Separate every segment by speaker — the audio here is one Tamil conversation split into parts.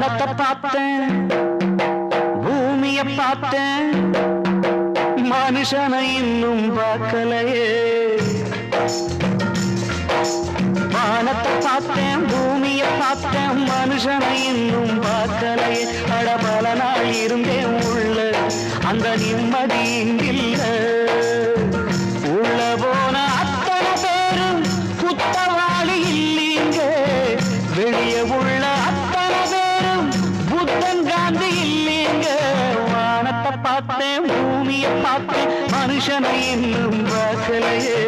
Speaker 1: வானத்தை பார்த்தேன், பூமிய பார்த்தேன், மனுஷனை இன்னும் பார்க்கலையே. வானத்தை பார்த்தேன், பூமிய பார்த்தேன், மனுஷனை இன்னும் பார்க்கலையே. அட பல நாள் இருந்தேன் உள்ள, அந்த நிம்மதி இங்கில்ல. உள்ள போன அத்தனை பேரும் குத்தவாளி இல்லீங்க, வெளியே உள்ள அத்தனை பேரும் புத்தன் காந்தி இல்லீங்க. வானத்தை பார்த்தேன், பூமியை பார்த்தேன், மனுஷனை இன்னும் பார்க்கலையே.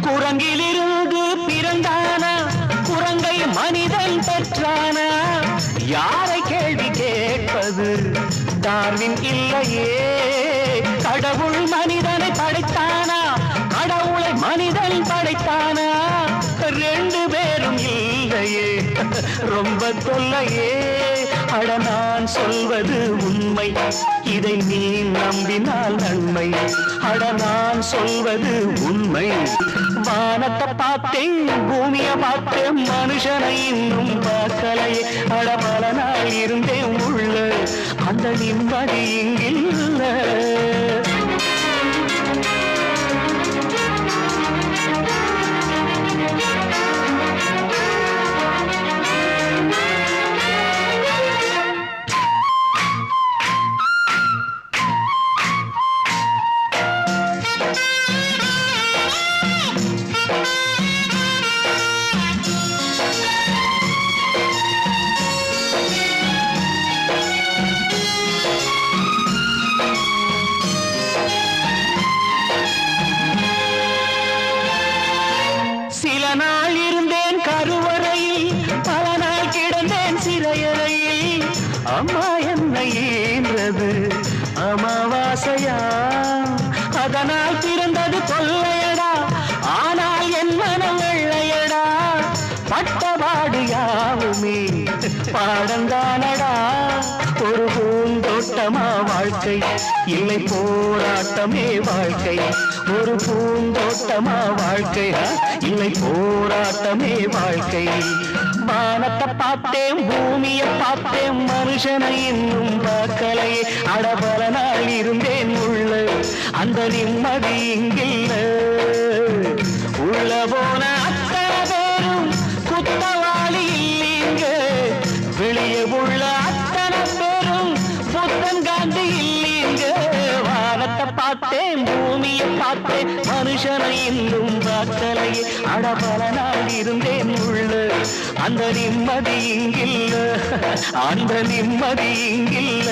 Speaker 1: குரங்கிலிருந்து பிறந்தானா, குரங்கை மனிதன் பெற்றானா? யாரை கேள்வி கேட்பது? டார்வின் இல்லையே. கடவுள் மனிதனை படைத்தானா, கடவுளை மனிதன் படைத்தானா? ரெண்டு பேரும் இல்லையே, ரொம்ப தொல்லையே. அட நான் சொல்வது உண்மை, இதை நீ நம்பினால் நன்மை. அட நான் சொல்வது உண்மை. வானத்தை பார்த்தேன், பூமியை பார்த்தேன், மனுஷனை இன்னும் பார்க்கலையே. அட பல நாள் இருந்தேன் உள்ள, அந்த நிம்மதி இங்கில்ல. சில நாள் இருந்தேன் கருவறையில், பல நாள் கிடந்தேன் சிறையறையில். அம்மா என்னை ஈன்றது அமாவாசையா, அதனால் பிறந்தது கொள்ளையடா, ஆனால் என் மனம் வெள்ளையடா. பட்டபாடு யாவுமே பாடந்தானடா. ஒரு பூந்தோட்டமா வாழ்க்கை, இல்லை போராட்டமே வாழ்க்கை. ஒரு பூந்தோட்டமா வாழ்க்கை, இல்லை போராட்டமே வாழ்க்கை. வானத்தை பார்த்தேன், பூமியை பார்த்தேன், மனுஷனை இன்னும் பார்க்கலையே. அடபல நாள் இருந்தேன் உள்ள, அந்த நிம்மதி இங்கில்ல. உள்ள போன அத்தனை பேரும் குத்தவாளி இல்லீங்க, வெளியே உள்ள அத்தனை பேரும் புத்தன் காந்தி இல்லீங்க. வானத்தை பார்த்தேன், பூமியை பார்த்தேன், மனுஷனை இன்னும் பார்க்கலையே. அடபல நாள் இருந்தேன் உள்ள, அந்த நிம்மதி இங்கில்ல, அந்த நிம்மதி இங்கில்ல.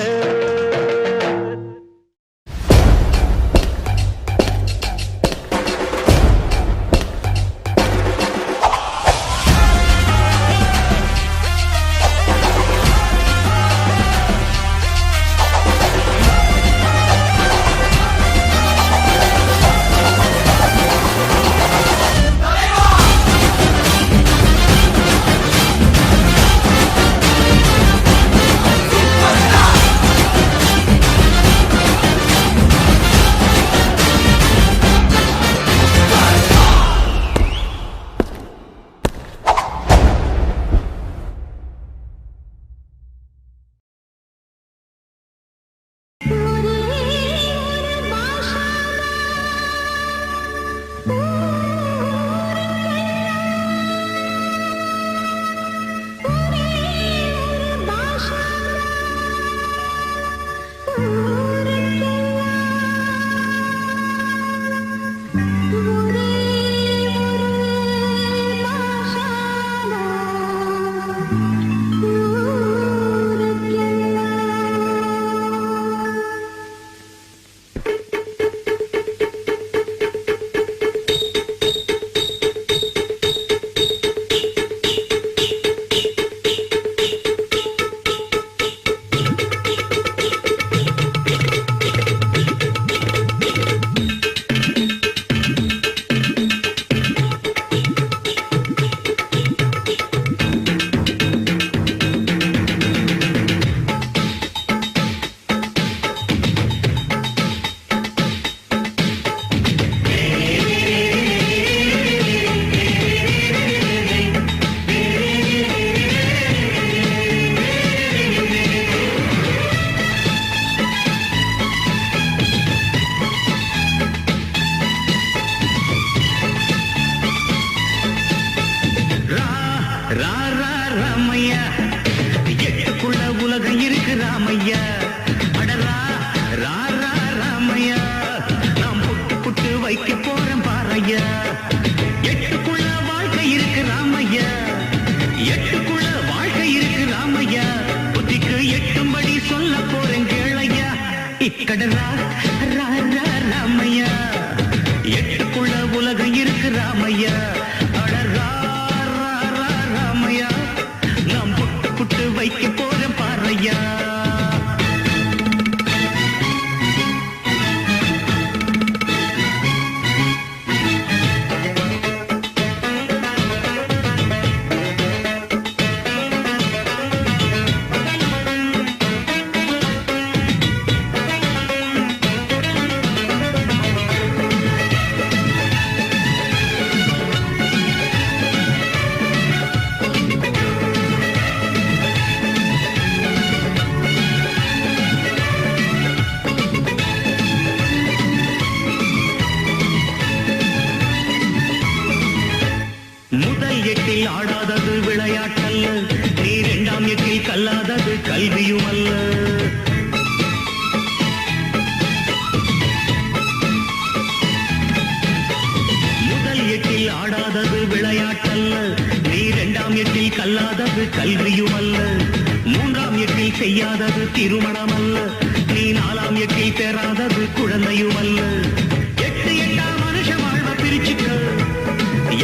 Speaker 1: இருக்கு ராமையா அடரா ரா ரா ராமையா நாம் புட்டு புட்டு வைக்க போறோம் பாரையா எட்டுக்குள்ள வாழ்க்கை இருக்கு ராமையா எட்டுக்குள்ள வாழ்க்கை இருக்கு ராமையா புத்திக்கு எட்டும்படி சொல்ல போறேன் கேளையா இக்கடரா ரா ரா ராமையா எட்டுக்குள்ள உலகம் இருக்கு ராமையா அடரா ரா ரா ராமையா நாம் புட்டு புட்டு வைக்க போறோம் பாரையா முதல் எட்டில் ஆடாதது விளையாட்டல்ல நீ இரண்டாம் எட்டில் கல்லாதது கல்வியும் அல்ல முதல் எட்டில் ஆடாதது விளையாட்டல்ல நீ இரண்டாம் எட்டில் கல்லாதது கல்வியும் அல்ல மூன்றாம் எட்டில் செய்யாதது திருமணம் அல்ல நீ நாலாம் எட்டில் பெறாதது குழந்தையும் அல்ல எட்டு எட்டா மனுஷ வாழ்வ பிரிச்சுக்க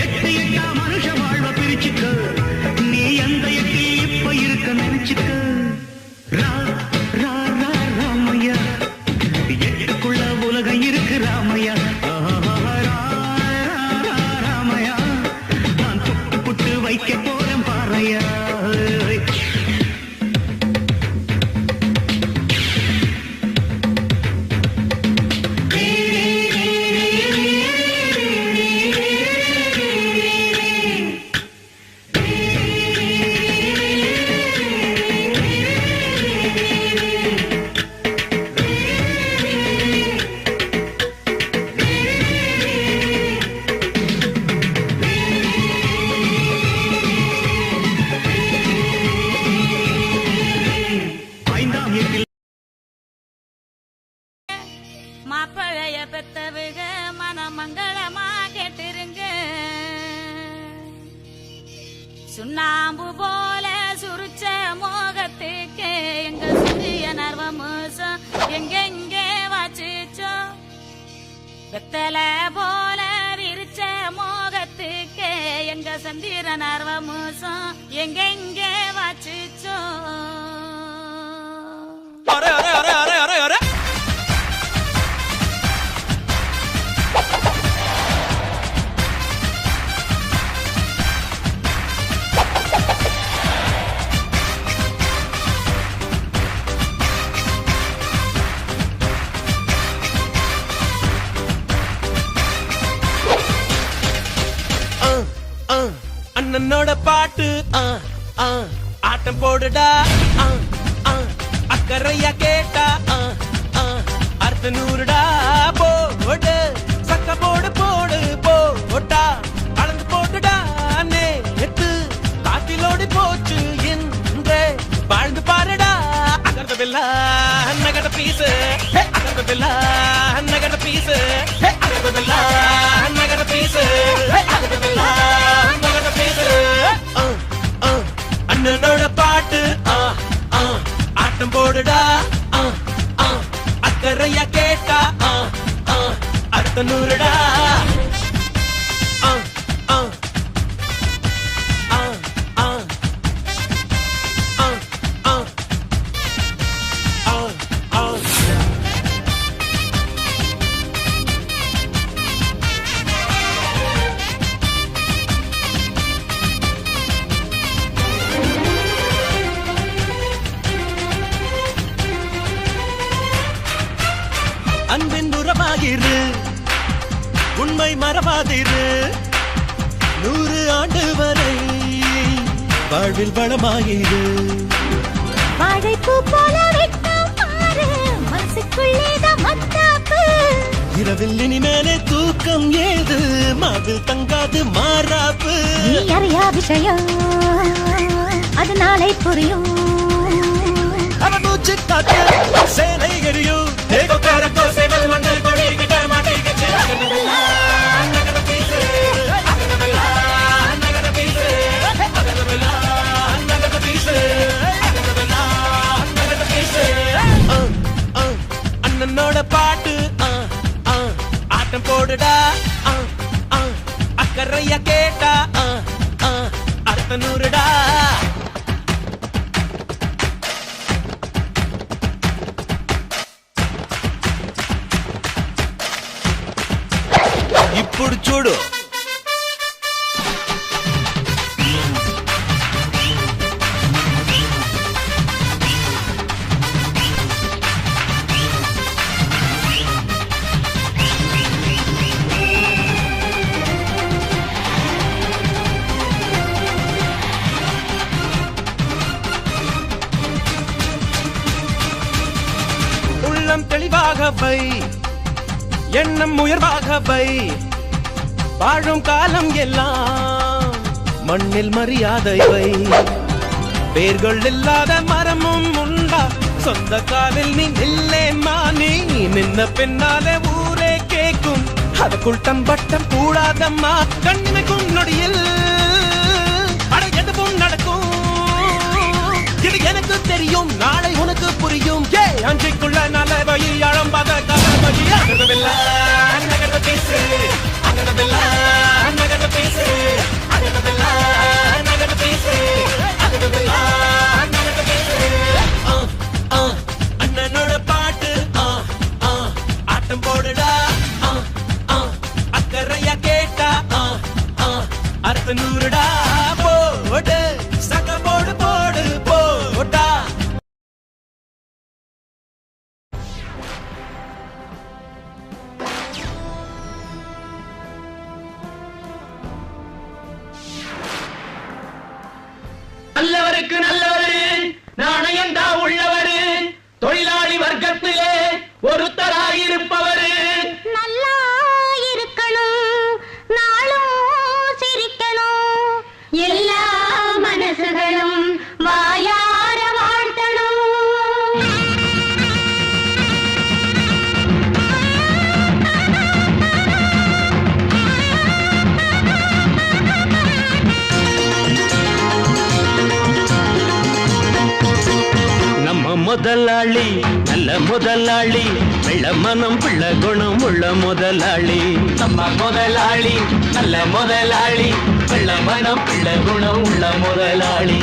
Speaker 1: எட்டு எட்டா மனுஷ வாழ்வ பிரிச்சுக்க நீ எந்த எட்டில் இப்ப இருக்க நினைச்சுக்க ரா ரா ரா ராமையா எட்டுக்குள்ள உலகம் இருக்கு ராமையா ராமையா நான் புட்டு புட்டு வைக்க போறேன் பாறையா
Speaker 2: மாப்பிளைய பெத்தவுக மனமங்களமா கேட்டிருங்க சுண்ணாம்பு போல சுருச்ச மோகத்துக்கு எங்க சிறிய நர்வமோசம் எங்கெங்கே வாச்சிச்சோ வெத்தல போல விரிச்ச மோகத்துக்கு எங்க சந்திர நர்வமோசம் எங்கெங்கே வாச்சிச்சோ
Speaker 3: அண்ணனோட பாட்டு ஆட்டம் போடுடா அக்கறையா கேட்டா அர்த்த நூறுடா போடு சக்க போடு போடு போட்டா அளந்து போட்டுடா நேத்து காத்திலோடி போச்சு இன்றே வாழ்ந்து பாருடா அகர்தவில்லா நகட பீசு அகர்தவில்லா நகட பீசு அகர்தவில்லா நகட பீசு அகர்தவில்லா நகட பீசு அண்ணனோட பாட்டு ஆட்டம் போடுடா அக்கறையா கேட்டா அர்த்த நூறுடா அன்பின் உறவாகிரு உண்மை மறவாதிரு 100 ஆண்டு வரை வாழ்வில் வளமாகிரு
Speaker 2: வாழைப்பூ போல வெட்கம் பாரு மனசுக்குள்ளேதான் மத்தாப்பு
Speaker 3: இரவில் இனிமேலே தூக்கம் ஏது மாவில் தங்காது மாறாப்பு
Speaker 2: நீ அறியா விஷயம் அது நாளை புரியும்
Speaker 3: அவன் ఇప్పుడు చూడు உள்ளம் தெளிவாக வை எண்ணம் உயர்வாக வை வாழும் காலம் எல்லாம் மண்ணில் மரியாதை வை வேர்கள் இல்லாத மரமும் உண்டா சொந்த காலில் நீ நில்லேம்மா நீ நின்ன பின்னாலே ஊரே கேக்கும் அதுக்குள் தம்பட்டம் கூடாதம்மா கண்ணிமைக்கும் நொடியில் அட எதுவும் நடக்கும் இது எனக்கு தெரியும் நாளை உனக்கு புரியும் அஞ்சுக்குள்ள நல்ல வழி அழம்பாத கலவழி அகதவில்லை நகர்ந்து பேசு அகதவில்லை நகர்ந்து பேசு அகதவில்லை நகர்ந்து பேசு அகதவில்லை நகர்ந்து பேசு அண்ணனோட பாட்டு ஆட்டம் போடுடா அக்கறையா கேட்டா அர்த்த நூறுடா போடு சக்க போடு போடு போட்டா
Speaker 1: நல்லவருக்கு நல்லவரு நாணயந்தா உள்ளவரு தொழிலாளி வர்க்கத்திலே ஒருத்தராயிருப்பவரு
Speaker 2: நல்லா இருக்கணும் நாளும் சிரிக்கணும் எல்லா மனசுகளும் வாயார வாழ்த்தணும்
Speaker 1: நம்ம முதலாளி நல்ல முதலாளி வெள்ள மனம் பிள்ள குணம் உள்ள முதலாளி நம்ம முதலாளி நல்ல முதலாளி வெள்ள மனம் பிள்ள குணம் உள்ள முதலாளி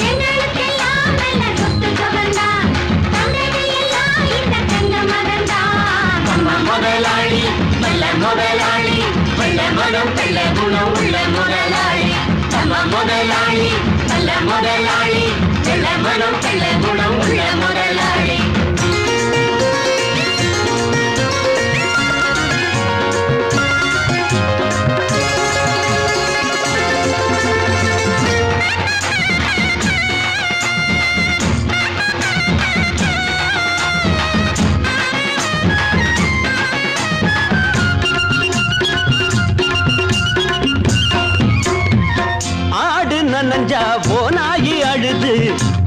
Speaker 2: எங்களுக்கெல்லாம் நல்ல சொத்து சுகந்தான் தந்தையெல்லாம் இந்த தங்க மகன்தான்
Speaker 1: நம்ம முதலாளி நல்ல முதலாளி வெள்ள மனம் பிள்ள குணம் உள்ள முதலாளி நம்ம முதலாளி நல்ல முதலாளி வெள்ள மனம் பிள்ள குணம் உள்ள முதலாளி ஆடு நனஞ்சா போனாயி அழுது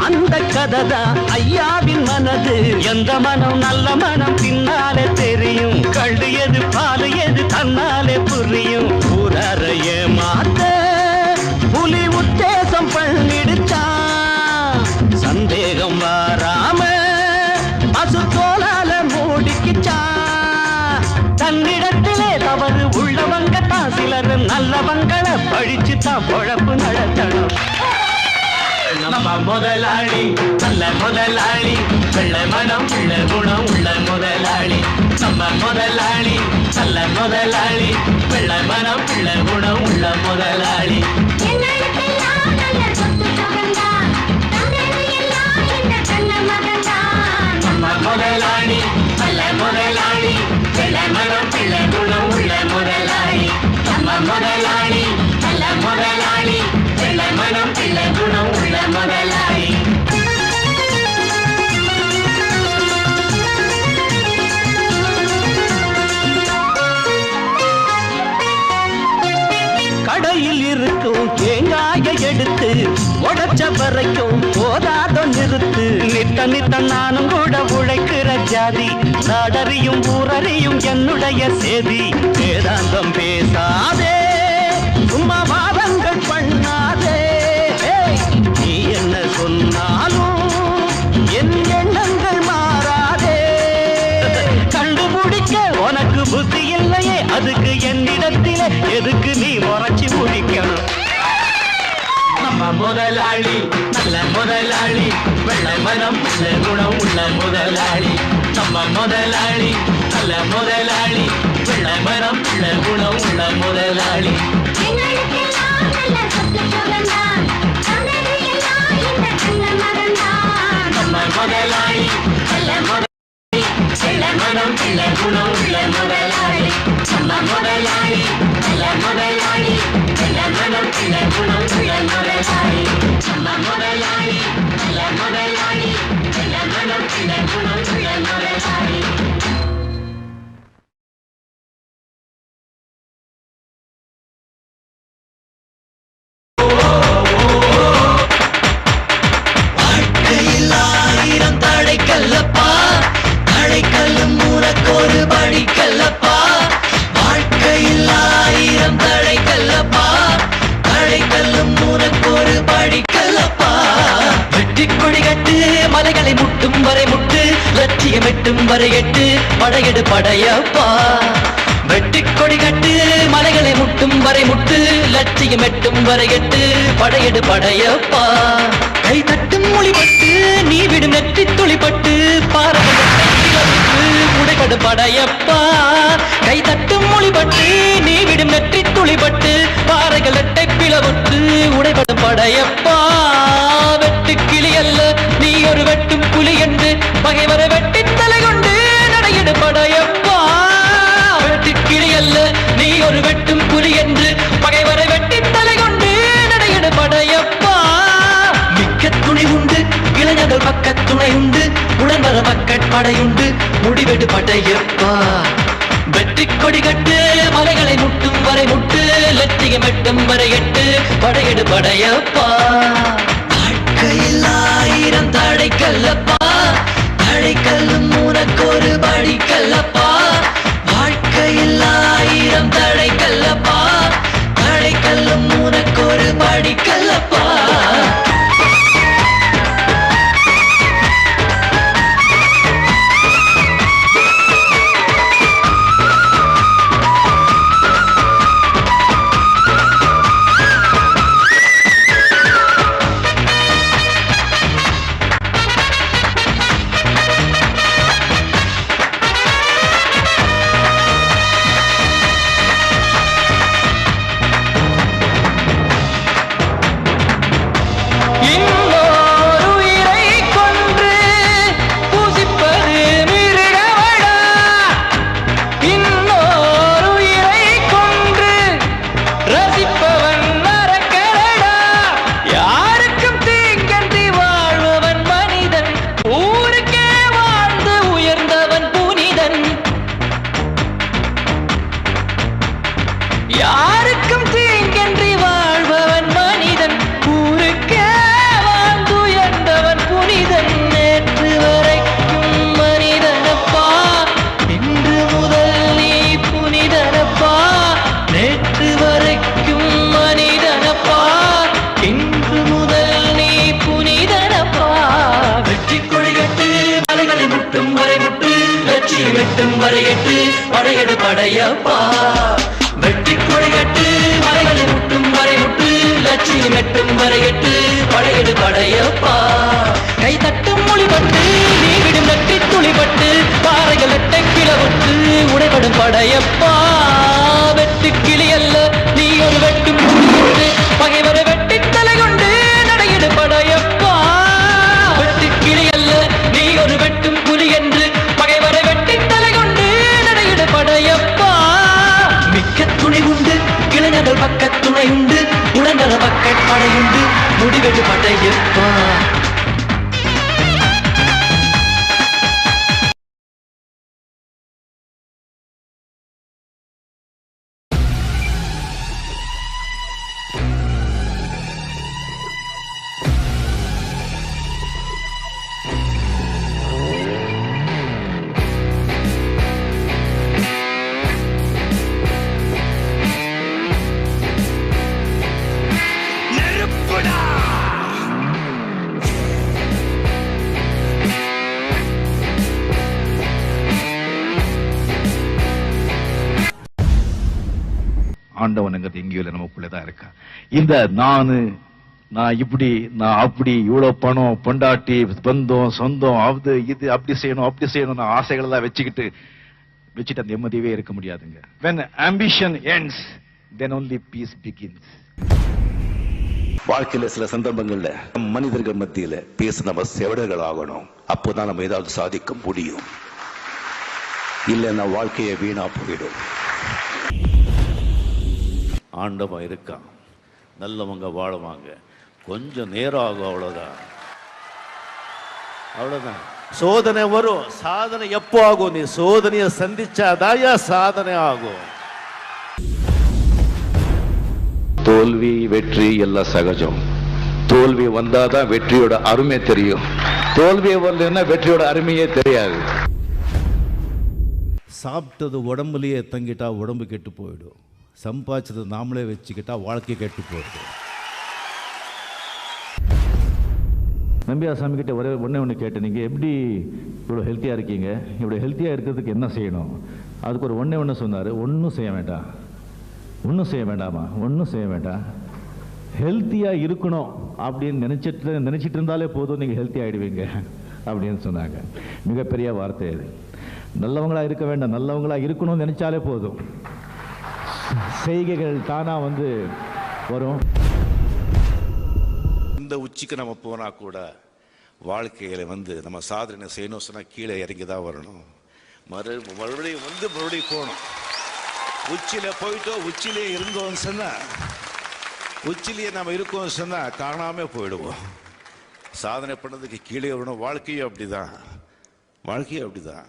Speaker 1: அந்த கதைதான் ஐயாவின் மனது எந்த மனம் நல்ல மனம் பின்னாலே தெரியும் கண்டு எது பாலு எது தன்னாலே புரியும் ஊராரைய மாத்த புலி உத்தேசம் பண்ணிடுச்சான் சந்தேகம் வாராம பசு தோலால மூடிக்குச்சான் தன்னிடத்திலே தவறு உள்ளவங்க தான் சிலர் நல்லவங்களை பழிச்சு தான் பொழப்பு நடத்தணும் நம்ம முதலாளி நல்ல முதலாளி வெள்ள மனம் உள்ள குணம் உள்ள முதலாளி நம்ம முதலாளி நல்ல முதலாளி வெள்ள மனம் உள்ள குணம் உள்ள முதலாளி
Speaker 2: எங்களுக்கெல்லாம் நல்ல சொத்து சுகந்தான் தந்தையெல்லாம் இந்த தங்க மகன்தான்
Speaker 1: நம்ம முதலாளி நல்ல முதலாளி வெள்ள மனம் உள்ள குணம் உள்ள முதலாளி நம்ம முதலாளி நல்ல முதலாளி வெள்ள மனம் உள்ள குணம் உள்ள முதலாளி கடையில் இருக்கும் தேங்காயை எடுத்து உடைச்ச வரைக்கும் போதாதோ நிறுத்து நித்த நித்த நானும் கூட உழைக்கிற ஜாதி நாடறியும் ஊரறியும் என்னுடைய சேதி வேதாந்தம் பேசாதே சும்மா வாதங்கள் பண்ணாதே நீ என்ன சொன்னாலும் என் எண்ணங்கள் மாறாதே கண்டுபிடிக்க உனக்கு புத்தி இல்லையே அதுக்கு என்னிடத்திலே எதுக்கு நீ முறைச்சி முடிக்கணும் நம்ம முதலாளி நல்ல முதலாளி வெள்ள மனம் உள்ள குணம் உள்ள முதலாளி நம்ம முதலாளி நல்ல முதலாளி வெள்ள
Speaker 3: மனம் உள்ள குணம் உள்ள முதலாளி.
Speaker 2: எங்களுக்கெல்லாம் நல்ல சொத்து சுகந்தான் தந்தது எல்லாம் இந்த கண்ண மகன்தான்.
Speaker 3: நம்ம முதலாளி நல்ல முதலாளி, நல்ல மனம் உள்ள குணம் உள்ள முதலாளி. நம்ம முதலாளி நல்ல முதலாளி, நல்ல மனம் உள்ள குணம் உள்ள முதலாளி. நம்ம முதலாளி நல்ல முதலாளி, நல்ல மனம் உள்ள குணம் உள்ள முதலாளி. வாழ்க்கையில் ஆயிரம் தடைக்கல்லப்பா, தடைக்கல்லும் உனக்கொரு படிக்கல்லப்பா. வாழ்க்கையில் ஆயிரம் தடைக்கல்லப்பா, தடைக்கல்லும் உனக்கொரு படிக்கல்லப்பா. வெட்டிக் கொடி கட்டு மலைகளை முட்டும் வரை முட்டு, லட்சியம் எட்டும் வரை எட்டு, படையெடு படையப்பா. வெட்டிக் கொடி கட்டு மலைகளை முட்டும் வரை முட்டு, லட்சியம் எட்டும் வரை எட்டு, படையெடு படையப்பா. கை தட்டும் மொழிபட்டு நீ விடும் நெற்றி துளிப்பட்டு, பாரம்பரிய உடைபடு படையப்பா. கை தட்டும் மொழிபட்டு நீ விடும் நெற்றி துளிப்பட்டு, பாறைகள் எட்டை பிளவுட்டு உடைபடும் படையப்பா. வெட்டு கிளி அல்ல நீ ஒரு வெட்டும் புலி என்று, பகைவரை வெட்டி தலை கொண்டு நடையிடு படையப்பா. வெட்டு கிளி அல்ல நீ ஒரு வெட்டும் புலி என்று, பகைவரை வெட்டி தலை கொண்டு நடையிடு படையப்பா. மிக்க துணி உண்டு இளைஞர்கள் பக்கத் துணை உண்டு, உடன்வர பக்கட்படையுண்டு, முடிவெடு படையப்பா. வெற்றிக் கொடி கட்டு மலைகளை முட்டும் வரை முட்டு, லட்சியம் எட்டும் வரை எட்டு, படையெடு படையப்பா. வாழ்க்கையில் ஆயிரம் தடைக்கல்லப்பா, தடைக்கல்லும் உனக்கொரு படிக்கல்லப்பா. வாழ்க்கையில் ஆயிரம் தடைக்கல்லப்பா, தடைக்கல்லும் உனக்கொரு படிக்கல்லப்பா. யாருக்கும் தீங்கன்றி வாழ்பவன் மனிதன், ஊருக்கே வாழ்ந்துயர்ந்தவன் புனிதன். நேற்று வரைக்கும் மனிதனப்பா, இன்று முதல் நீ புனிதனப்பா. நேற்று வரைக்கும் மனிதனப்பா, இன்று முதல் நீ புனிதனப்பா. வெற்றி கொடி கட்டு மலைகளை முட்டும் வரை முட்டு, லட்சியம் எட்டும் வரை எட்டு, படையெடு படையப்பா. வெட்டி கொடி கட்டு மலைகளை முட்டும் வரை முட்டு, லட்சியம் எட்டும் வரை எட்டு, படையெடு படையப்பா. கை தட்டும் மொழிபட்டு நீ விடும் நெற்றி துளிபட்டு, பாறைகள் எட்டை கிளவுட்டு உடைபடும் படையப்பா. வெட்டு கிளி அல்ல நீ ஒரு வெட்டும் புலி, பகைவரை வெட்டி தலை கொண்டு நடையிடு படையப்பா. வெட்டு கிளி அல்ல நீ ஒரு வெட்டும் புலி என்று, பகைவரை வெட்டி தலை கொண்டு நடையிடு படையப்பா. மிக்க துணி உண்டு இளைஞர்கள் பக்கத் துணை உண்டு, உடனர பக்கட்படையுண்டு, முடிவெடு படையப்பா.
Speaker 4: ஆண்டவனுங்கிறது எங்கேயோ இல்லை, நமக்குள்ளதான் இருக்கா. இந்த நான் இப்படி நான் அப்படி இவ்வளவு பணம் பொண்டாட்டி பந்தம் சொந்தம் அது இது அப்படி செய்யணும் நான் ஆசைகள் எல்லாம் வச்சுக்கிட்டு வச்சுட்டு அந்த நிம்மதியவே இருக்க முடியாதுங்க. when ambition ends then only peace begins.
Speaker 5: வாழ்க்கையில சில சந்தர்ப்பங்கள்ல மனிதர்கள் மத்தியில பேச நம்ம செவடர்கள் ஆகணும். அப்போதான் நம்ம ஏதாவது சாதிக்க முடியும். இல்லைன்னா வாழ்க்கையை வீணா போயிடும்.
Speaker 6: ஆண்டவன் இருக்கான், நல்லவங்க வாழுவாங்க, கொஞ்சம் நேரம் ஆகும், அவ்வளவுதான். சோதனை வரும், சாதனை எப்போ ஆகும்? நீ சோதனையை சந்திச்சாதாயா சாதனை ஆகும்.
Speaker 5: தோல்வி வெற்றி எல்லாம் சகஜம். தோல்வி வந்தாதான் வெற்றியோட அருமை தெரியும். தோல்வியை வரலன்னா வெற்றியோட அருமையே தெரியாது.
Speaker 6: சாப்பிட்டது உடம்புலயே தங்கிட்டா உடம்பு கெட்டு போயிடும். சம்பாதிச்சது நாமளே வச்சுக்கிட்டா வாழ்க்கை கெட்டு போயிடும்.
Speaker 4: நம்பியா சாமி கிட்ட ஒன்று கேட்டேன், நீங்கள் எப்படி இவ்வளோ ஹெல்த்தியாக இருக்கீங்க, இவ்வளோ ஹெல்த்தியாக இருக்கிறதுக்கு என்ன செய்யணும்? அதுக்கு ஒரு ஒன்று சொன்னார், ஒன்றும் செய்ய வேண்டாம். ஒன்றும் செய்ய வேண்டாமா? ஒன்றும் செய்ய வேண்டாம். ஹெல்த்தியாக இருக்கணும் அப்படின்னு நினச்சிட்டு இருந்தாலே போதும், நீங்கள் ஹெல்த்தி ஆகிடுவீங்க அப்படின்னு சொன்னாங்க. மிகப்பெரிய வார்த்தை அது. நல்லவங்களாக இருக்க வேண்டாம், நல்லவங்களாக இருக்கணும்னு நினச்சாலே போதும், செய்கைகள் தானாக வரும்.
Speaker 6: இந்த உச்சிக்கு நம்ம போனா கூட வாழ்க்கையில நம்ம சாதனை செய்யணும் சொன்னா கீழே இறங்கி தான் வரணும். மறுபடியும் மறுபடியும் போகணும். உச்சியில போயிட்டோம், உச்சிலே இருந்தோம் சொன்னா, உச்சிலேயே நம்ம இருக்கோம் சொன்னா காணாம போயிடுவோம். சாதனை பண்ணதுக்கு கீழே வரணும். வாழ்க்கையும் அப்படிதான், வாழ்க்கையும் அப்படிதான்.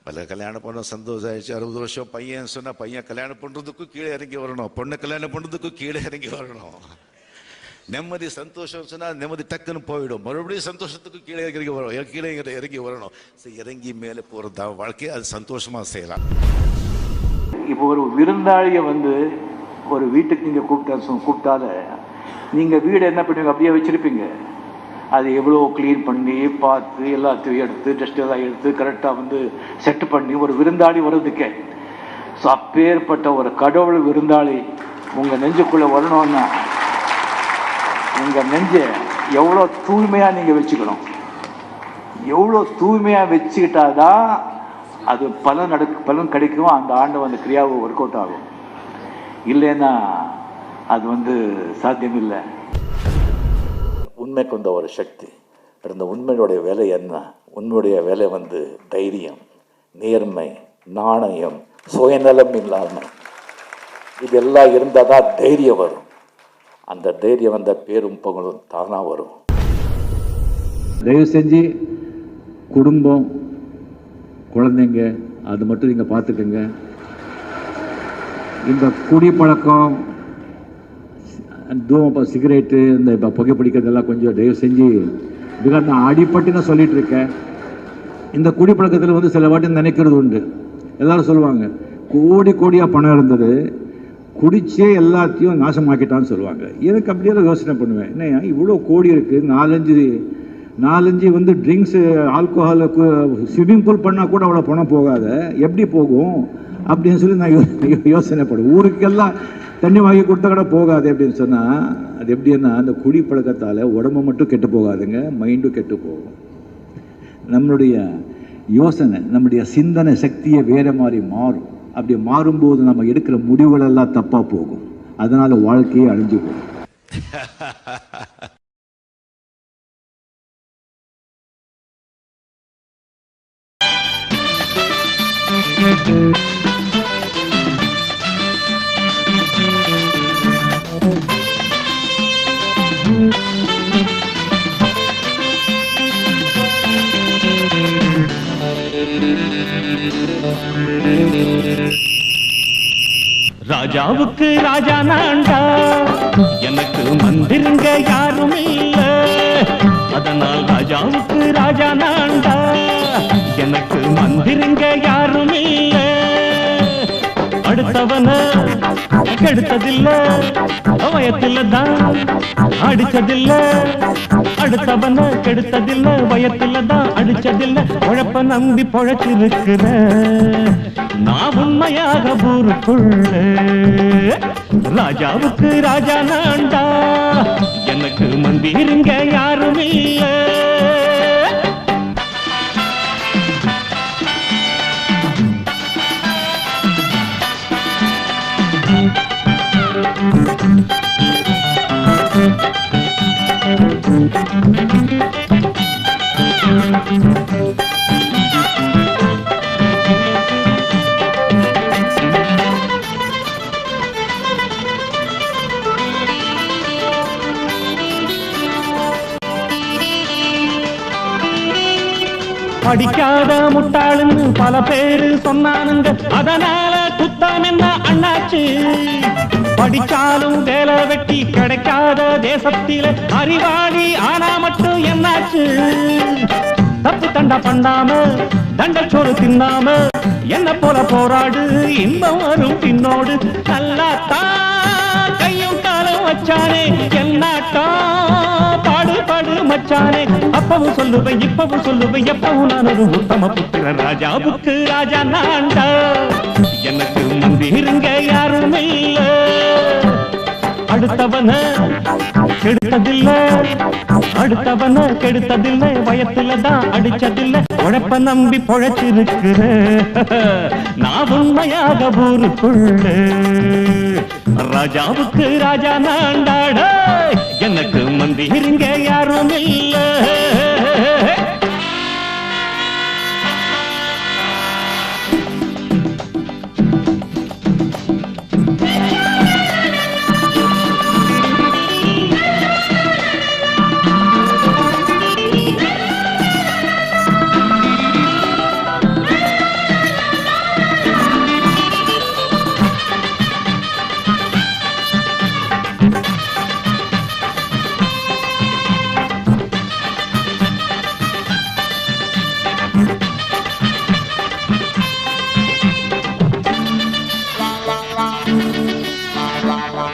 Speaker 6: பல கல்யாணம் பண்ண சந்தோஷம் ஆயிடுச்சு, 60 வருஷம் பையன் சொன்னா பையன் கல்யாணம் பண்றதுக்கும் கீழே இறங்கி வரணும், பொண்ணை கல்யாணம் பண்றதுக்கும் கீழே இறங்கி வரணும். நிம்மதி சந்தோஷம் சொன்னா நிம்மதி டக்குன்னு போயிடும். மறுபடியும் சந்தோஷத்துக்கு கீழே இறங்கி வரும், கீழே இறங்கி வரணும். இறங்கி மேலே போறதா வாழ்க்கையை, அது சந்தோஷமா செய்யலாம்.
Speaker 7: இப்போ ஒரு விருந்தாளியை ஒரு வீட்டுக்கு நீங்க கூப்பிட்டால நீங்க வீடு என்ன பண்ணுவீங்க? அப்படியே வச்சிருப்பீங்க. அது எவ்வளோ க்ளீன் பண்ணி பார்த்து எல்லாத்தையும் எடுத்து டெஸ்ட் எல்லாம் எடுத்து கரெக்டாக செட் பண்ணி ஒரு விருந்தாளி வர்றதுக்கே. ஸோ அப்பேற்பட்ட ஒரு கடவுள் விருந்தாளி உங்கள் நெஞ்சுக்குள்ளே வரணும்னா உங்கள் நெஞ்சை எவ்வளோ தூய்மையாக நீங்கள் வச்சுக்கணும். எவ்வளோ தூய்மையாக வச்சுக்கிட்டாதான் அது பலன் கிடைக்கும். அந்த ஆண்டு அந்த கிரியாவை ஒர்க் அவுட் ஆகும். இல்லைன்னா அது சாத்தியமில்லை.
Speaker 8: உண்மை கொண்ட ஒரு சக்தி. இந்த உண்மையுடைய வேலை என்ன? உண்மையுடைய வேலை தைரியம், நேர்மை, நாணயம், சுயநலம் இல்லாமல் இதெல்லாம் இருந்தால் தான் தைரியம் வரும். அந்த தைரியம் வந்த பேரும் புகழும் தானாக வரும்.
Speaker 7: தயவு செஞ்சு குடும்பம், குழந்தைங்க அது மட்டும் நீங்கள் பார்த்துக்கங்க. இந்த குடிப்பழக்கம், சிகரெட்டு, இந்த இப்போ புகைப்பிடிக்கிறதெல்லாம் கொஞ்சம் தயவு செஞ்சு, பிகாஸ் நான் அடிப்பட்டு நான் சொல்லிட்டு இருக்கேன். இந்த குடிப்பழக்கத்தில் சில வாட்டி நினைக்கிறது உண்டு. எல்லாரும் சொல்லுவாங்க கோடியாக பணம் இருந்தது, குடிச்சே எல்லாத்தையும் நாசமாக்கிட்டான்னு சொல்லுவாங்க. எனக்கு அப்படியெல்லாம் யோசனை பண்ணுவேன், என்ன இவ்வளோ கோடி இருக்குது, 4-5 ட்ரிங்க்ஸு, ஆல்கோஹால், ஸ்விம்மிங் பூல் பண்ணால் கூட அவ்வளோ பணம் போகாத, எப்படி போகும் அப்படின்னு சொல்லி நான் யோசனை பண்ணுவேன். ஊருக்கெல்லாம் தண்ணி வாங்கி கொடுத்தா கூட போகாது அப்படின்னு சொன்னால் அது எப்படின்னா, அந்த குடி பழக்கத்தால் உடம்பு மட்டும் கெட்டு போகாதுங்க, மைண்டும் கெட்டு போகும். நம்மளுடைய யோசனை, நம்முடைய சிந்தனை சக்தியை வேறு மாதிரி மாறும். அப்படி மாறும்போது நம்ம எடுக்கிற முடிவுகள் எல்லாம் தப்பாக போகும். அதனால வாழ்க்கையே அழிஞ்சு போகும்.
Speaker 1: ராஜாவுக்கு ராஜா நான்டா, எனக்கு மந்திருங்க யாரும் இல்ல. அதனால் ராஜாவுக்கு ராஜா நான்டா, எனக்கு மந்திருங்க யாரும் இல்ல. அடுத்தவன கெடுத்ததில்ல, வயத்துல தான் அடிச்சதில்ல. அடுத்தவன கெடுத்ததில்ல, வயத்துல தான் அடிச்சதில்ல. உழப்ப நம்பி பொழைச்சிருக்கிற நான் உண்மையாக ஊருக்குள்ள. ராஜாவுக்கு ராஜா நான்டா, எனக்கு மந்திருங்க யாரும் இல்ல. படிக்காத முட்டாளுன்னு பல பேரு சொன்னானுங்க, அதனால குத்தம் என்ன அண்ணாச்சு? படிச்சாலும் வேலை வெட்டி கிடைக்காத தேசத்தில அறிவாளி ஆனா மட்டும் என்னாச்சு? தப்பு தண்டா பண்ணாம தண்டச்சோறு தின்னாம என்ன போல போராடு, இன்பம் வரும் பின்னோடு. நல்லாத்தான் கையும் காலம் வச்சானே, என்னாட்டா பாடு பாடு மச்சானே. அப்பவும் சொல்லுவேன் இப்பவும் சொல்லுவேன், எப்பவும் நான் ஒரு உத்தம புத்திர. ராஜாவுக்கு ராஜா நான்டா, எனக்கு மந்திருங்க யாரும் இல்ல. அடுத்தவன கெடுத்ததில்லை, அடுத்தவன கெடுத்ததில்லை, வயத்துல தான் அடிச்சதில்லை. உழைப்ப நம்பி பொழைச்சிருக்கிற நான் உண்மையாக ஊருக்குள்ள. ராஜாவுக்கு ராஜா நான்டாட, எனக்கு மந்திருங்க யாரும் இல்ல.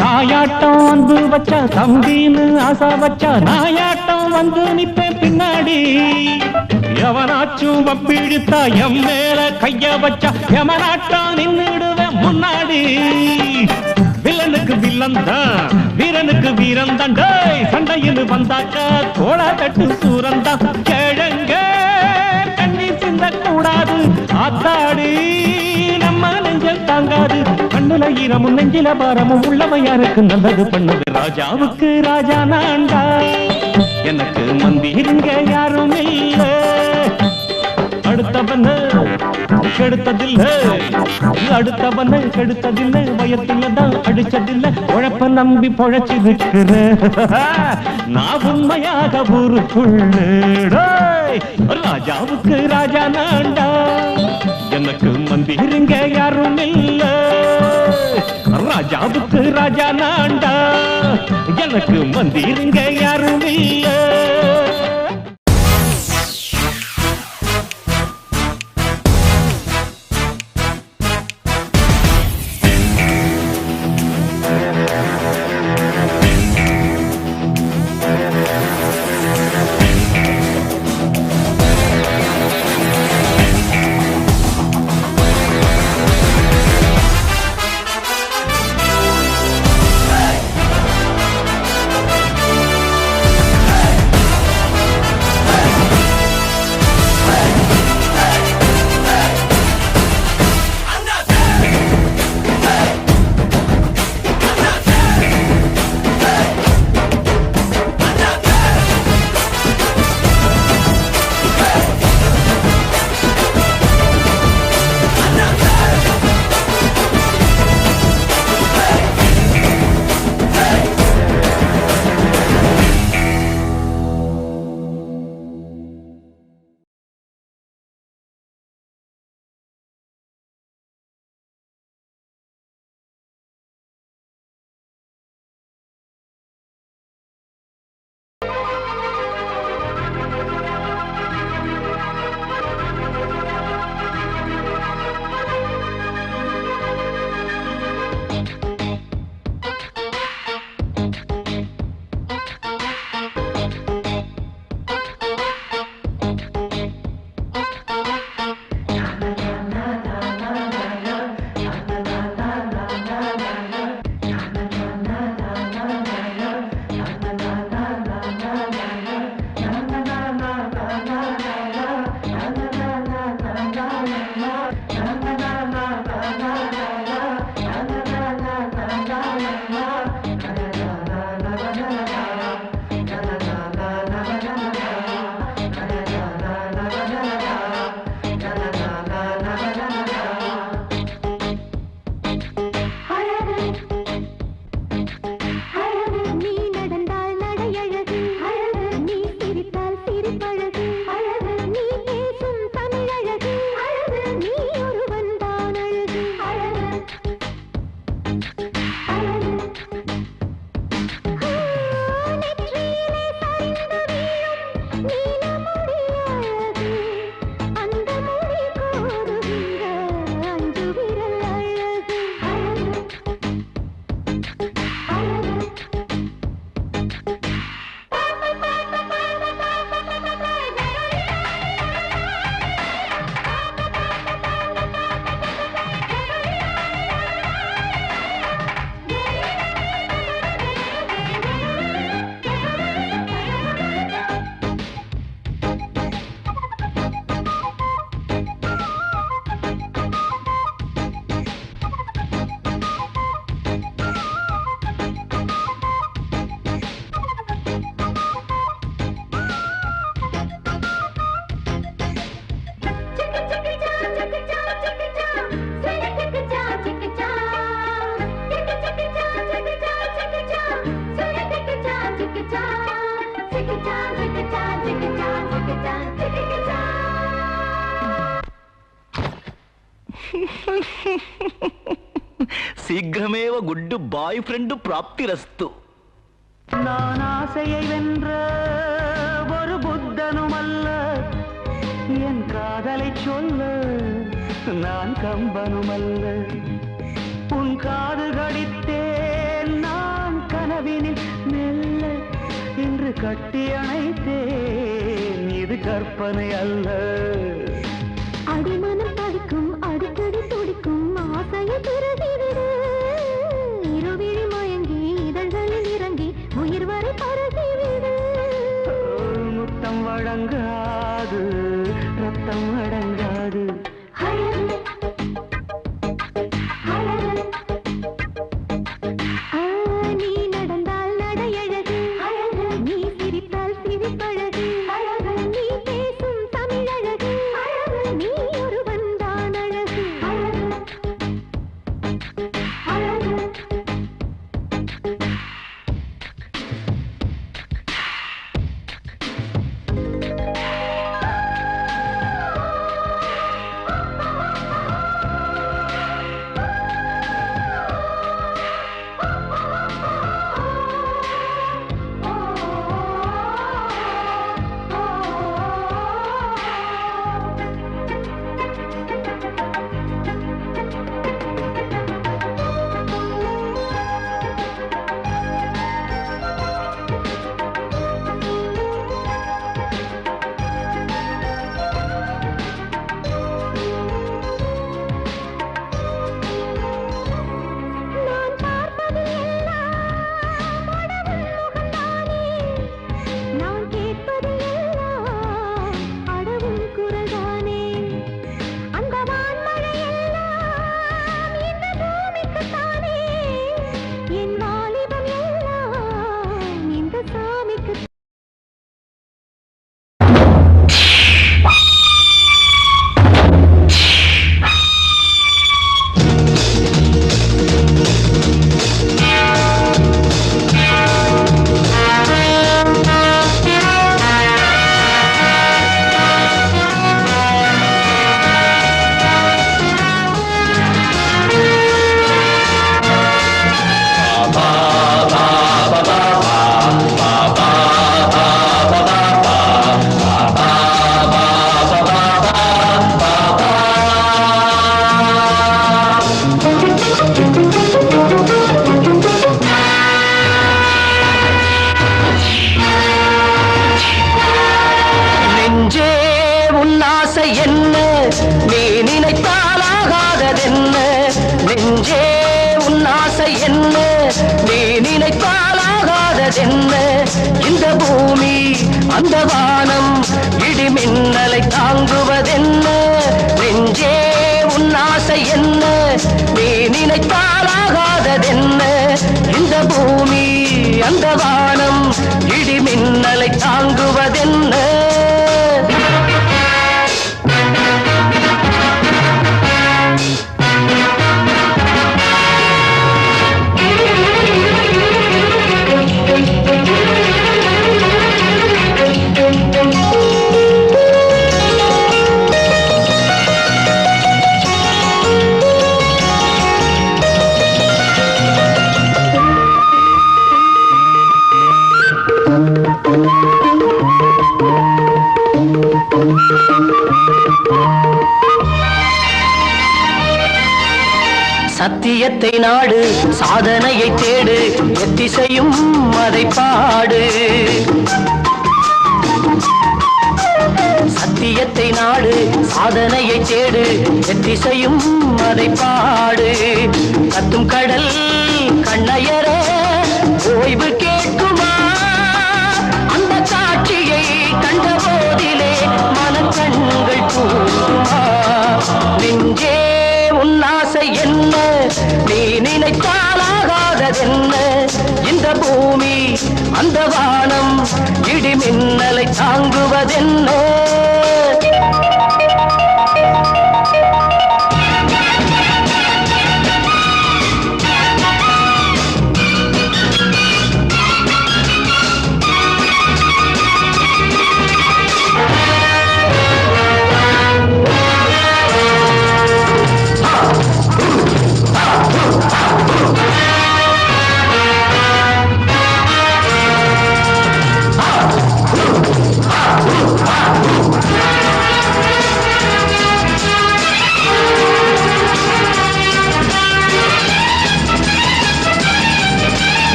Speaker 1: தாயாட்டம் வந்து வச்சா தம்பின்னு ஆசா வச்சா, நாயாட்டம் வந்து நிப்பேன் பின்னாடி. எவனாச்சும் வப்பிடித்தா எம் மேல கைய வச்சா, எவனாட்டம் நின்னுடுவேன் முன்னாடி. வில்லனுக்கு வில்லன் தான், வீரனுக்கு வீரன் தான். சண்டையில் வந்தாக்கா தோளா தட்டு சூரன் தான். கிழங்க கண்ணி சிந்த கூடாது, ஆத்தாடி நம்ம நெஞ்சல் தாங்காது. கண்ணுல ஈரமும் நெஞ்சில பாரமும் உள்ளவன் யாருக்கு நல்லது பண்ணுது. ராஜாவுக்கு ராஜா நான்டா, எனக்கு மந்திருங்க யாரும் இல்ல. அடுத்தவன கெடுத்ததில்லை, அடுத்தவன கெடுத்ததில்லை, வயத்துல தான் அடிச்சதில்லை. உழைப்ப நம்பி பொழைச்சிருக்கிற நான் உண்மையாக ஊருக்குள்ள. ராஜாவுக்கு ராஜா நான்டா, எனக்கு மந்திருங்க யாரும் இல்ல. ராஜாவுக்கு ராஜா நான்டா, எனக்கு மந்திருங்க யாரும் இல்ல. சீக்கிரமேவ குட்டு பாய் ஃப்ரெண்டு பிராப்திரஸ்து. நான் ஆசையை வென்ற ஒரு புத்தனும் அல்ல, என் காதலை சொல்ல நான் கம்பனும் அல்ல. உன் காது கடித்தேன் நான் கனவினில் மெல்ல, இன்று கட்டி அணைத்தேன் இது கற்பனை அல்ல.
Speaker 2: அடிமனம் தவிக்கும் அடிக்கடி துடிக்கும் ஆசையை பிறகிவிடு, இருவிழி மயங்கி இதழ்களில் இறங்கி உயிர் வரை பரகிவிடு.
Speaker 1: முத்தம் வழங்காது ரத்தம் அடங்காது.
Speaker 2: நீ நடந்தால் நடையழகு, நீ சிரித்தால் சிரிப்பழகு, நீ பேசும் தமிழழகு, நீ ஒருவன் தான் அழகு.
Speaker 1: என்ன இந்த பூமி அந்த வானம் இடி மின்னலை தாங்குவதென்ன நெஞ்சே உன் ஆசை என்ன நீ நினைத்தாலாகாததென்ன இந்த பூமி அந்த வானம் இடி மின்னலை தாங்குவதென்ன சத்தியத்தை நாடு சாதனையை தேடு எத்திசையும் அதை பாடு சத்தியத்தை நாடு சாதனையை தேடு எத்திசையும் அதை பாடு கத்தும் கடல் கண்ணயர ஓய்வு கேட்குமா அந்த காட்சியை கண்ட போதிலே மனக்கண்கள் கூடுமா நெஞ்சே உன் ஆசை என்ன நீ நினைத்தாலாகாததென்ன இந்த பூமி அந்த வானம் இடி மின்னலை தாங்குவதென்ன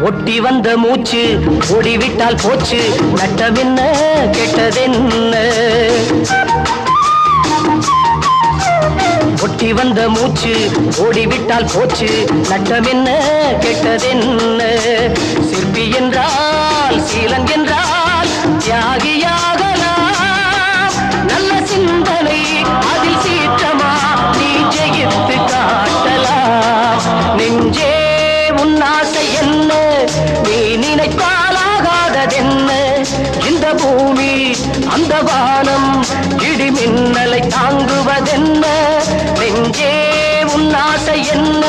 Speaker 1: ஒட்டி வந்த மூச்சு ஓடிவிட்டால் போச்சு, நட்டமென்ன கெட்டதென்ன? ஒட்டி வந்த மூச்சு ஓடிவிட்டால் போச்சு, நட்டமென்ன கெட்டதென்ன? சிற்பி என்றால் சீலன் என்றால் தியாகியாகலாம். நல்ல சிந்தனை அதில் சீற்றமா நீ ஜெயித்து காட்டலாம். நெஞ்சே உன்னாசை என்ன, நீ நினைத்தாலாகாததென்ன? இந்த பூமி அந்த வானம் இடி மின்னலை தாங்குவதென்ன? நெஞ்சே உன்னாசை என்ன,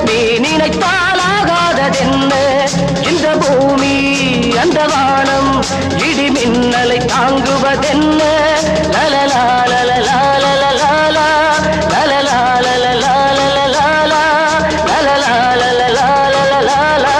Speaker 1: நீ நினைத்தாலாகாததென்ன? இந்த பூமி அந்த வானம் இடி மின்னலை தாங்குவதென்ன? லலலா லலலா லலலா லலலா லலலா லலலா லலலா லலலா லலலா.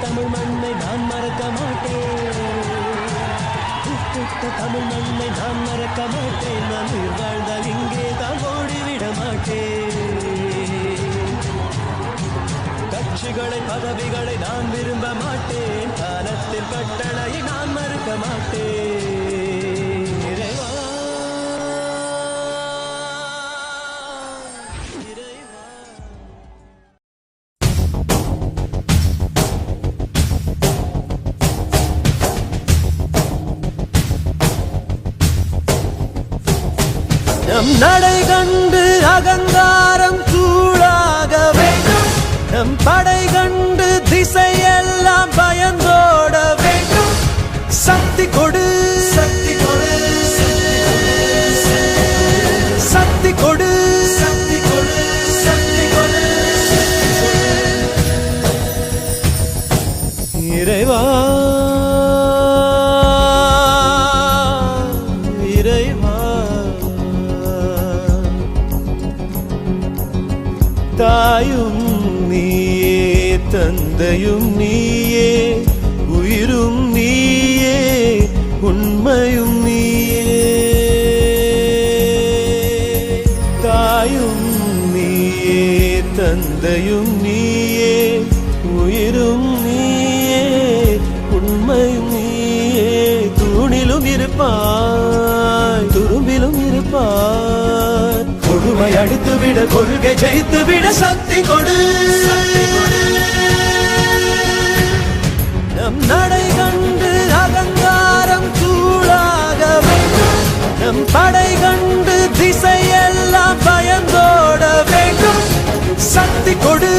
Speaker 9: தமிழ் மண்ணை நான் மறக்க மாட்டேன், உப்பிட்ட தமிழ் மண்ணை நான் மறக்க மாட்டேன். நான் உயிர் வாழ்ந்தால் இங்கே தான் ஓடிவிட மாட்டேன். கட்சிகளை பதவிகளை நான் விரும்ப மாட்டேன், காலத்தில் கட்டளையை நான் மறுக்க மாட்டேன். இறைவா இறைவா. நம் நடை கண்டு அகங்காரம் சூழாக வேண்டும், நம் படை கண்டு திசையெல்லாம் பயந்தோட வேண்டும். சக்தி கொடு சக்தி கொடு சக்தி கொடு சக்தி கொடு சக்தி கொடு. இறைவா இறைவா, தாயும் நீயே தந்தையும் நீயே, உயிரும் நீயே உண்மையும் நீயே. தாயும் நீயே தந்தையும் நீயே, உயிரும் நீயே உண்மையும் நீயே. தூணிலும் இருப்பாய் துரும்பிலும் இருப்பாய், கொடுமை அடித்து விட கொள்கை ஜெயித்து விட சக்தி கொடு. நம் நடை கண்டு அகங்காரம் சூழாக வேண்டும், நம் படை கண்டு திசையெல்லாம் பயந்தோட வேண்டும். சக்தி கொடு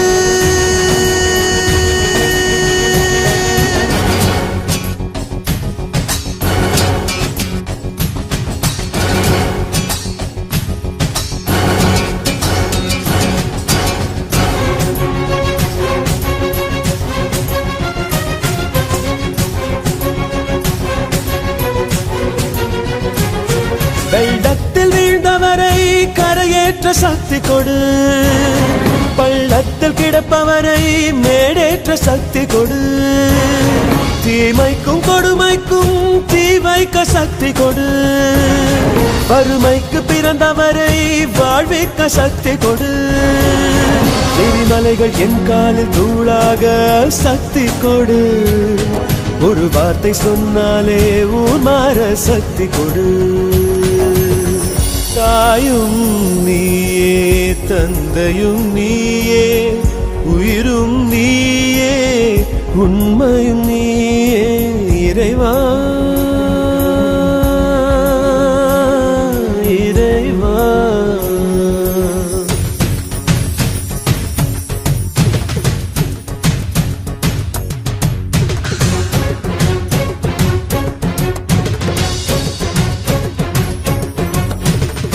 Speaker 9: வெள்ளத்தில் வீழ்ந்தவரை கரையேற்ற சக்தி கொடு, பள்ளத்தில் கிடப்பவரை மேடேற்ற சக்தி கொடு. தீமைக்கும் கொடுமைக்கும் தீ வைக்க சக்தி கொடு, வறுமைக்கு பிறந்தவரை வாழ்விக்க சக்தி கொடு. எரிமலைகள் என் காலில் தூளாக சக்தி கொடு, ஒரு வார்த்தை சொன்னாலே ஊர் மாற சக்தி கொடு. தாயும் நீயே தந்தையும் நீயே, உயிரும் நீயே உண்மையும் நீயே. இறைவா இறைவா.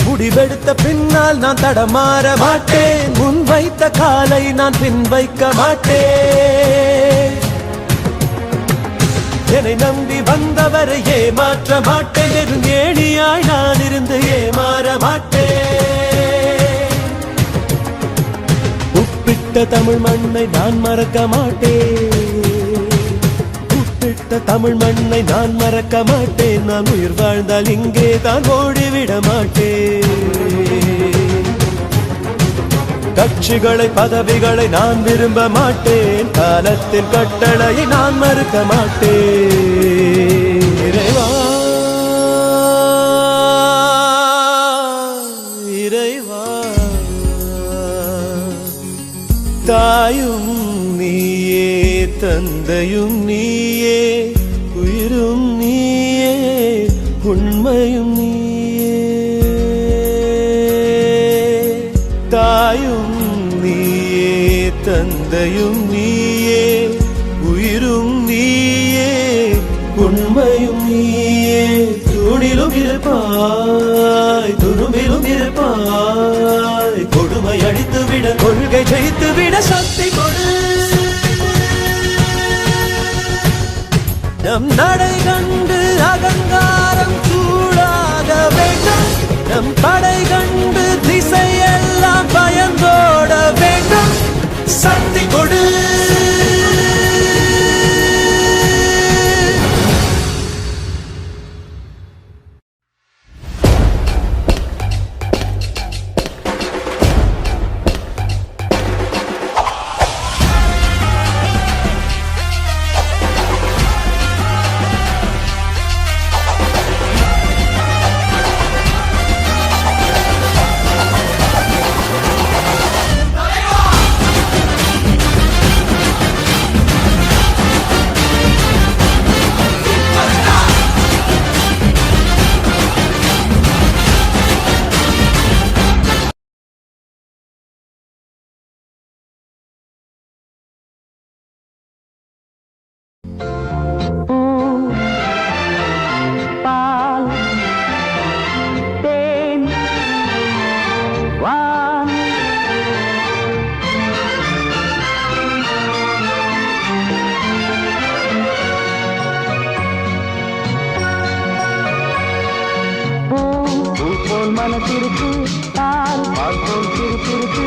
Speaker 9: முடிவெடுத்த பின்னால் நான் தடமாற மாட்டேன், முன் வைத்த காலை நான் பின் வைக்க மாட்டேன். என்னை நம்பி வந்தவரை ஏமாற்ற மாட்டேன், நெருங்கேணியாய் நான் இருந்து ஏமாற மாட்டேன். கூப்பிட்ட தமிழ் மண்ணை நான் மறக்க மாட்டேன், கூப்பிட்ட தமிழ் மண்ணை நான் மறக்க மாட்டேன். நான் உயிர் வாழ்ந்தால் இங்கே தான் ஓடிவிட மாட்டேன். கட்சிகளை பதவிகளை நான் விரும்ப மாட்டேன், காலத்தின் கட்டளையை நான் மறுக்க மாட்டேன். இறைவா இறைவா, தாயும் நீயே தந்தையும் நீயே, உயிரும் நீயே உண்மையும் நீயே. தாயும் நீயே தந்தையும் நீயே, உயிரும் நீயே உண்மையும் நீயே. தூணிலும் இருப்பாய் துரும்பிலும் இருப்பாய், கொடுமை அடித்துவிட கொள்கை ஜெயித்துவிட சக்தி கொடு. நம் நடை கண்டு அகங்காரம் சூடாக வேண்டும், நம் படை கண்டு திசையெல்லாம் பயந்தோட வேண்டும். சக்தி கொடு.
Speaker 1: மனத்திற்கு பால் பால் போல் சிரிப்பிருக்கு,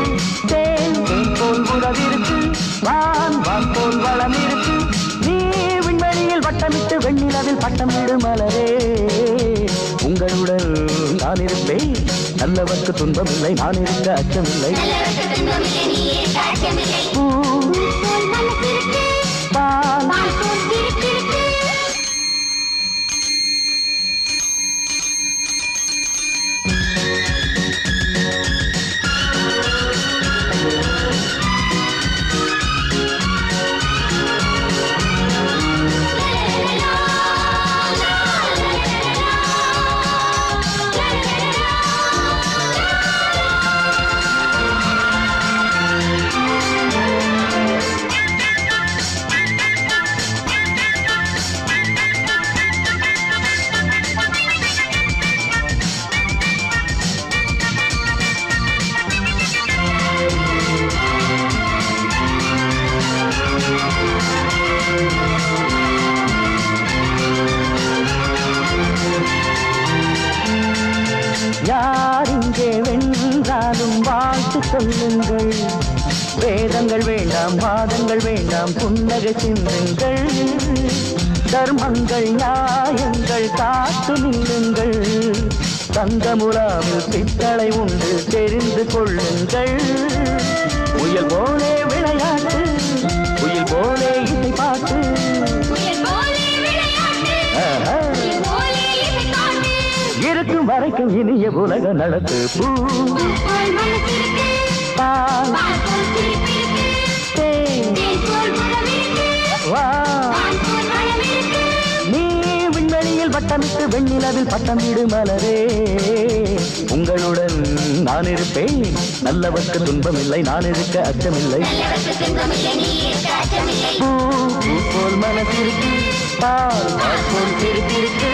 Speaker 1: தேன் தேன் போல் உறவிருக்கு, வான் வான் போல் வளம் இருக்கு. நீ விண்வெளியில் வட்டமிட்டு வெண்ணிலவில் பட்டமிடு மலரே, உங்களுடன் நான் இருப்பேன். நல்லவர்க்கு துன்பமில்லை, நான் இருக்க அச்சமில்லை. பால் யார் இங்கே வென்றாலும் வாழ்த்து சொல்லுங்கள். வேதங்கள் வேண்டாம், வாதங்கள் வேண்டாம், புன்னகை சிந்துங்கள். தர்மங்கள் நியாயங்கள் காத்து நில்லுங்கள். தங்கமுலாவில் பித்தளை உண்டு தெரிந்து கொள்ளுங்கள். புயல் போலே விளையாட்டு, புயல் போலே இசை பாட்டு, இருக்கும் வரைக்கும் இனிய உலக நடத்து. பூ நீ விண்வெளியில் வட்டமிட்டு வெண்ணிலவில் பட்டமிடு மலரே, உங்களுடன் நான் இருப்பேன். நல்லவர்க்கு துன்பமில்லை, நான் இருக்க அச்சமில்லை. பூ போல் மனசிருக்கு, பால் போல் சிரிப்பிருக்கு.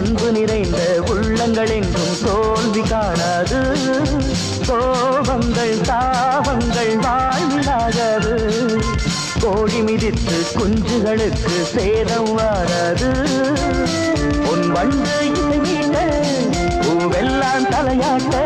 Speaker 1: அன்பு நிறைந்த உள்ளங்கள் எங்கும் தோல்வி காணாது. கோபங்கள் தாபங்கள் வாழ்விலாகாது. கோழி மிதித்து குஞ்சுகளுக்கு சேதம் வாராது. உன் வண்டு இசை மீட்ட பூவெல்லாம் தலையாட்ட.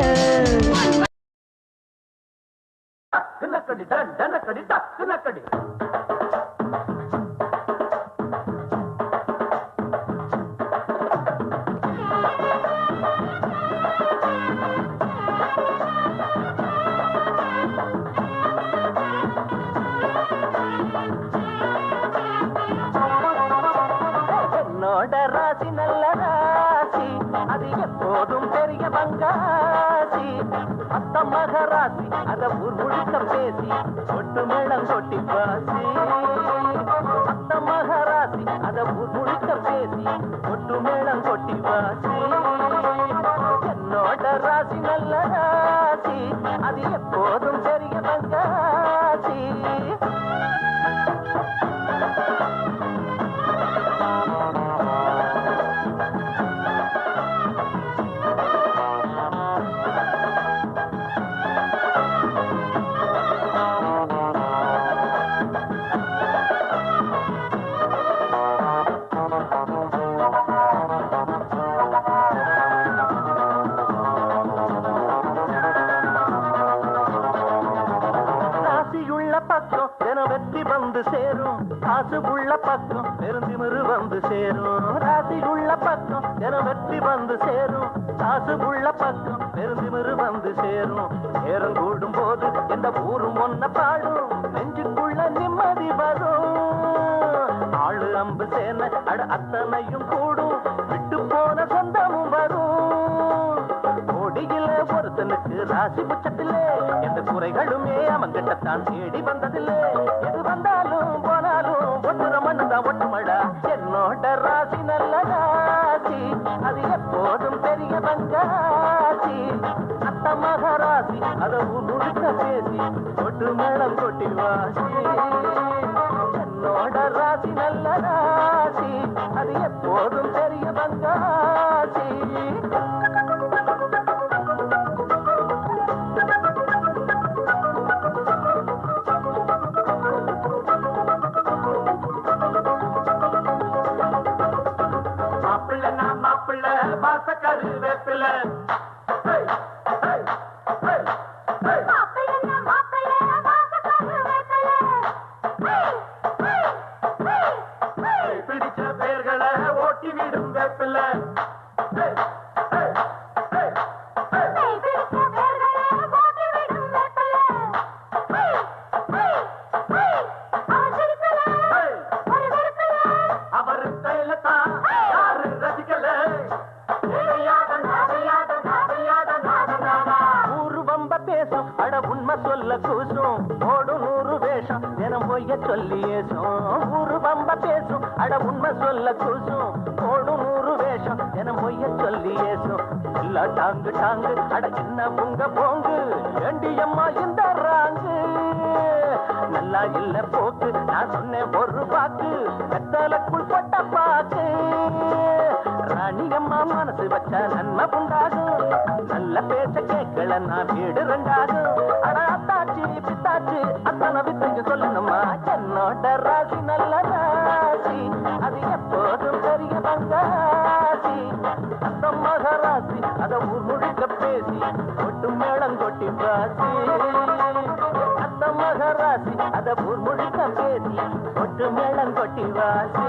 Speaker 1: என்னோட ராசி நல்ல ராசி, அது எப்போதும் பெரிய பங்காசி. அத்த மகராசி அத ஊர் முழுக்க பேசி கொட்டு மேளம் கொட்டி பாசி. அத்த மகராசி அத ஊர் முழுக்க பேசி கொட்டு மேளம் கொட்டி பாசி. என்னோட ராசி நல்ல ராசி, அது எப்போதும் பெரிய பங்காசி. வெற்றி வந்து சேரும் காசு உள்ள பக்கம் பெருந்திமிரு வந்து சேரும். ராசி உள்ள பக்கம் என வெற்றி வந்து சேரும் காசு உள்ள பக்கம் பெருந்திமிரு வந்து சேரும். நேரம் கூடும் போது எந்த ஊரும் ஒன்ன பாடும் நெஞ்சுக்குள்ள நிம்மதி வரும். ஆளு அம்பு சேன அட அத்தனையும் கூடும் விட்டு போன சொந்தமும் வரும். கோடியில ஒருத்தனுக்கு ராசி புச்சத்திலே எந்த குறைகளுமே அவங்கிட்டத்தான் தேடி வந்ததில்லை. எது வந்தாலும் போனாலும் ஒட்டுற மண்ணுதான் ஒட்டுமடா. என்னோட ராசி நல்ல ராசி, அது எப்போதும் பெரிய பங்காசி. அத்த மகராசி அதை முழுக்க பேசி கொட்டு மேளம் கொட்டி வாசி. என்னோட ராசி நல்ல ராசி, அது எப்போதும் பெரிய பங்காசி. பாசக்கரு வேப்பில பிடிச்ச பெயர்களை ஓட்டி விடும் வேப்பில. அவர் கையில்தான் யாரு ரசிக்கல. பேசும் அட உண்மை சொல்ல கூசும் ஓடும் 100 வேஷம் தினம் பொய்ய சொல்லி ஏசும். ஊரு பம்ப பேசும் அட உண்மை சொல்ல கூசும் ஓடும் 100 வேஷம் தினம் பொய்ய சொல்லி ஏசும். இல்ல டாங்கு டாங்கு அட சின்ன புங்க போங்கு வேண்டியம்மா இந்த ராங்கு. நல்லா இல்ல போக்கு நான் சொன்னேன் ஒரு பாக்கு வெத்தலக்குள் கொட்ட பாக்கு. ராணியம்மா மனசு வச்ச நன்மை உண்டாகும். நல்ல பேச்ச கேட்கல நான் வீடு ரெண்டாகும். அட அத்தாச்சி பித்தாச்சி அத்தனை வித்தைக்கு சொல்லணுமா. என்னோட ராசி நல்ல ராசி, அது எப்போதும் பெரிய பங்காசி. அத்த மகராசி அதை ஊர் முழுக்க பேசி கொட்டு மேளம் கொட்டி பாசி. அத்த மகராசி அதை ஊர் முழுக்க பேசி கொட்டு மேளம் கொட்டி வாசி.